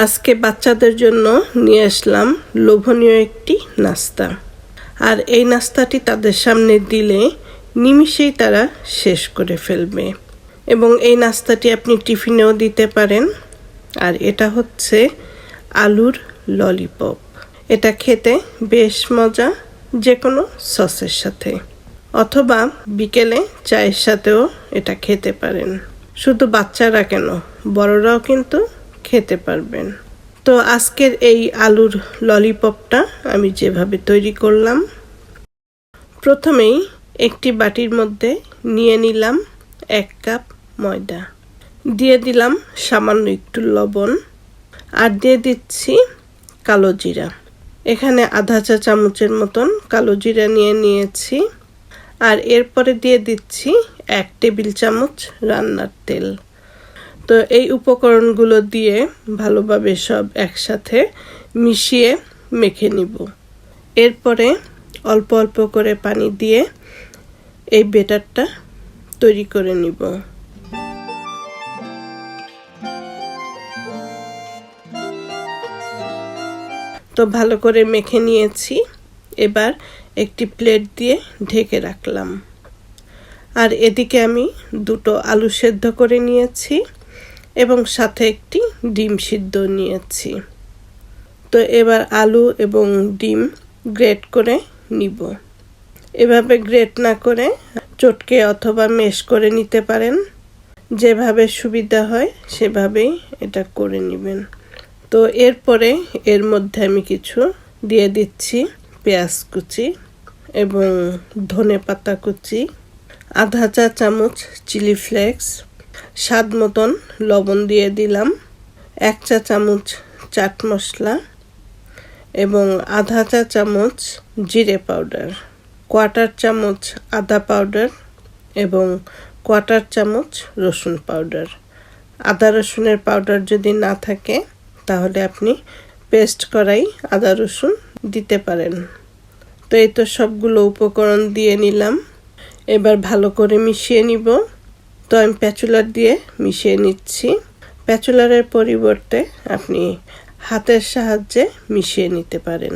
আজকে বাচ্চাদের জন্য নিয়ে আসলাম লোভনীয় একটি নাস্তা। আর এই নাস্তাটি তাদের সামনে দিলে নিমিষেই তারা শেষ করে ফেলবে। এবং এই নাস্তাটি আপনি টিফিনেও দিতে পারেন। আর এটা হচ্ছে আলুর ললিপপ। এটা খেতে বেশ মজা, যে কোনো সসের সাথে, অথবা বিকেলে চায়ের সাথেও এটা খেতে পারেন। শুধু বাচ্চারা কেন, বড়রাও কিন্তু খেতে পারবেন। তো আজকের এই আলুর ললিপপটা আমি যেভাবে তৈরি করলাম, প্রথমেই একটি বাটির মধ্যে নিয়ে নিলাম 1 কাপ ময়দা, দিয়ে দিলাম সামান্য একটু লবণ, আর দিয়ে দিচ্ছি কালো জিরা। এখানে আধা চা চামচের মতন কালো জিরা নিয়ে নিয়েছি। আর এরপরে দিয়ে দিচ্ছি 1 টেবিল চামচ রান্নার তেল। তো এই উপকরণগুলো দিয়ে ভালোভাবে সব একসাথে মিশিয়ে মেখে নিব। এরপরে অল্প অল্প করে পানি দিয়ে এই ব্যাটারটা তৈরি করে নিব। তো ভালো করে মেখে নিয়েছি। এবার একটি প্লেট দিয়ে ঢেকে রাখলাম। আর এদিকে আমি 2টো আলু সেদ্ধ করে নিয়েছি এবং সাথে একটি ডিম সিদ্ধ নিয়েছি। তো এবার আলু এবং ডিম গ্রেট করে নিব। এভাবে গ্রেট না করে চটকে অথবা মেশ করে নিতে পারেন। যেভাবে সুবিধা হয় সেভাবেই এটা করে নেবেন। তো এরপরে এর মধ্যে আমি কিছু দিয়ে দিচ্ছি পেঁয়াজ কুচি এবং ধনেপাতা কুচি, আধা চা চামচ চিলি ফ্লেক্স, স্বাদ মতন লবণ দিয়ে দিলাম, 1 চা চামচ চাট মশলা এবং আধা চা চামচ জিরে পাউডার, 1/4 চামচ আদা পাউডার এবং 1/4 চামচ রসুন পাউডার। আদা রসুনের পাউডার যদি না থাকে তাহলে আপনি পেস্ট করাই আদা রসুন দিতে পারেন। তো এই তো সবগুলো উপকরণ দিয়ে নিলাম। এবার ভালো করে মিশিয়ে নিব। তো আমি প্যাচুলার দিয়ে মিশিয়ে নিচ্ছি। প্যাচুলারের পরিবর্তে আপনি হাতের সাহায্যে মিশিয়ে নিতে পারেন।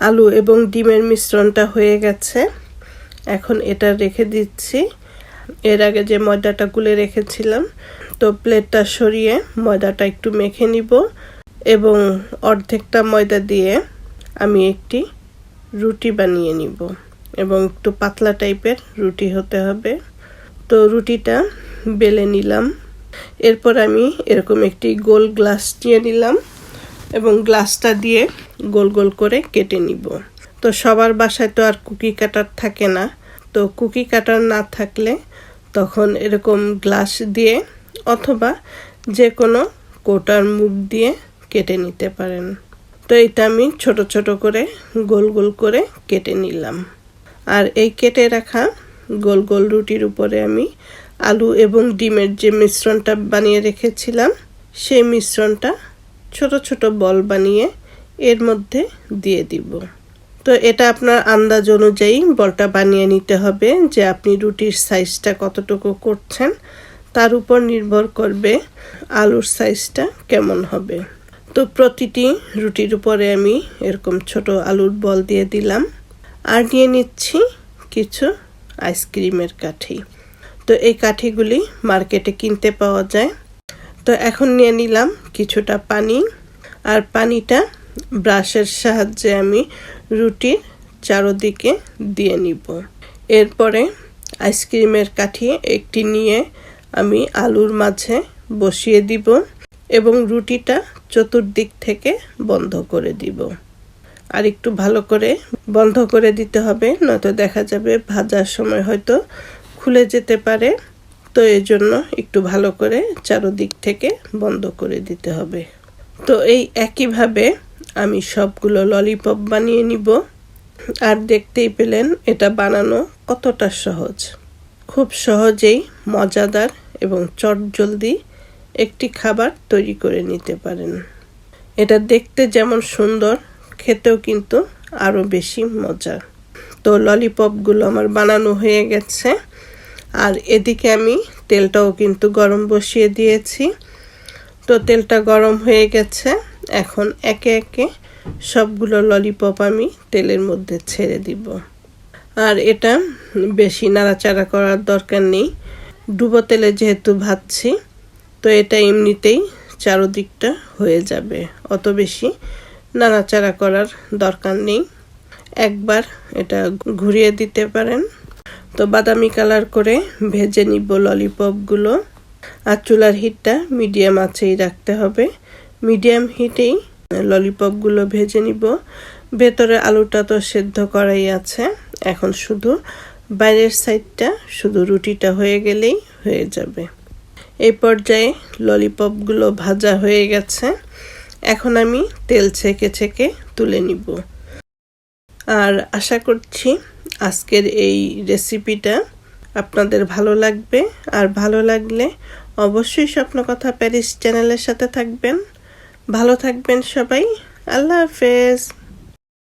আলু এবং ডিমের মিশ্রণটা হয়ে গেছে। এখন এটা রেখে দিচ্ছি। এর আগে যে ময়দাটা গুলে রেখেছিলাম, তো প্লেটটা সরিয়ে ময়দাটা একটু মেখে নিব এবং অর্ধেকটা ময়দা দিয়ে আমি একটি রুটি বানিয়ে নিব এবং একটু পাতলা টাইপের রুটি হতে হবে। তো রুটিটা বেলে নিলাম। এরপর আমি এরকম একটি গোল গ্লাস নিয়ে নিলাম এবং গ্লাসটা দিয়ে গোল গোল করে কেটে নিব। তো সবার বাসায় তো আর কুকি কাটার থাকে না। তো কুকি কাটার না থাকলে তখন এরকম গ্লাস দিয়ে অথবা যে কোনো কোটার মুখ দিয়ে কেটে নিতে পারেন। তো এটা আমি ছোট ছোট করে গোল গোল করে কেটে নিলাম। আর এই কেটে রাখা গোল গোল রুটির উপরে আমি আলু এবং ডিমের যে মিশ্রণটা বানিয়ে রেখেছিলাম, সেই মিশ্রণটা ছোট ছোট বল বানিয়ে এর মধ্যে দিয়ে দিব। তো এটা আপনার আন্দাজ অনুযায়ী বলটা বানিয়ে নিতে হবে, যে আপনি রুটির সাইজটা কতটুকু করছেন তার উপর নির্ভর করবে আলুর সাইজটা কেমন হবে। তো প্রতিটি রুটির উপরে আমি এরকম ছোট আলুর বল দিয়ে দিলাম। আর নিয়ে নিচ্ছি কিছু আইসক্রিমের কাঠি। তো এই কাঠিগুলি মার্কেটে কিনতে পাওয়া যায়। তো এখন নিয়ে নিলাম কিছুটা পানি। আর পানিটা ব্রাশের সাহায্যে আমি রুটির চারদিকে দিয়ে নিব। এরপরে আইসক্রিমের কাঠি একটি নিয়ে আমি আলুর মাঝে বসিয়ে দিব এবং রুটিটা চতুর্দিক থেকে বন্ধ করে দিব। আর একটু ভালো করে বন্ধ করে দিতে হবে, নয়তো দেখা যাবে ভাজার সময় হয়তো খুলে যেতে পারে। তো এই জন্য একটু ভালো করে চারদিক থেকে বন্ধ করে দিতে হবে। তো এই একইভাবে আমি সবগুলো ললিপপ বানিয়ে নিব। আর দেখতেই পেলেন এটা বানানো কতটা সহজ। খুব সহজেই মজাদার এবং চটজলদি একটি খাবার তৈরি করে নিতে পারেন। এটা দেখতে যেমন সুন্দর, খেতেও কিন্তু আরও বেশি মজা। তো ললিপপগুলো আমার বানানো হয়ে গেছে। আর এদিকে আমি তেলটাও কিন্তু গরম বসিয়ে দিয়েছি। তো তেলটা গরম হয়ে গেছে, এখন একে একে সবগুলো ললিপপ আমি তেলের মধ্যে ছেড়ে দিব। আর এটা বেশি নাড়াচাড়া করার দরকার নেই, ডুবো তেলে যেহেতু ভাজছি, তো এটা এমনিতেই চারদিকটা হয়ে যাবে, অত বেশি নাড়াচাড়া করার দরকার নেই। একবার এটা ঘুরিয়ে দিতে পারেন। তো বাদামি কালার করে ভেজে নিব ললিপপগুলো। আর চুলার হিটটা মিডিয়াম আঁচেই রাখতে হবে, মিডিয়াম হিটেই ললিপপগুলো ভেজে নিব। ভেতরে আলুটা তো সেদ্ধ করাই আছে, এখন শুধু বাইরের সাইডটা, শুধু রুটিটা হয়ে গেলেই হয়ে যাবে। এই পর্যায়ে ললিপপগুলো ভাজা হয়ে গেছে, এখন আমি তেল ছেঁকে ছেঁকে তুলে নিব। আর আশা করছি আজকের এই রেসিপিটা আপনাদের ভালো লাগবে। আর ভালো লাগলে অবশ্যই স্বপ্নকথা প্যারিস চ্যানেলের সাথে থাকবেন। ভালো থাকবেন সবাই। আল্লাহ হাফেজ।